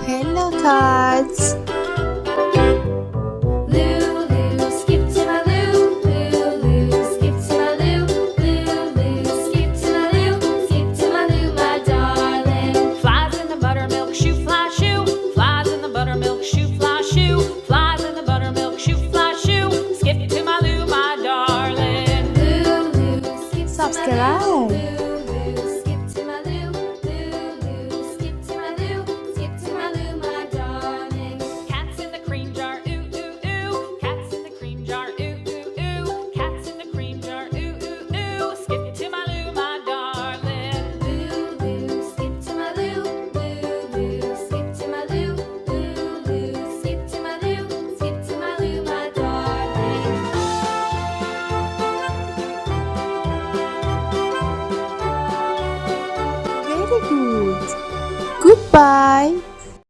Hello, cats. Lulu, skip to my Lou. Lulu, skip to my Lou. Lulu, skip to my Lou. Skip to my Lou, my darling. Flies in the buttermilk shoe, fly shoe. Flies in the buttermilk shoe, fly shoe. Flies in the buttermilk shoe, fly shoe. Skip to my Lou, my darling. Lulu, skip to my Subscribe. Lou. Lulu, skip to my Lou. Lulu, skip to my Lou. Skip to my Lou, my darling. Cats in the cream jar, ooh, ooh, ooh. Cats in the cream jar, ooh, ooh, ooh. Cats in the cream jar, ooh, ooh, ooh. Skip to my Lou, my darling. Lulu, skip to my Lou. Lulu, skip to my Lou. Lulu, skip to my Lou. Skip to my Lou, my darling. Very good. Goodbye.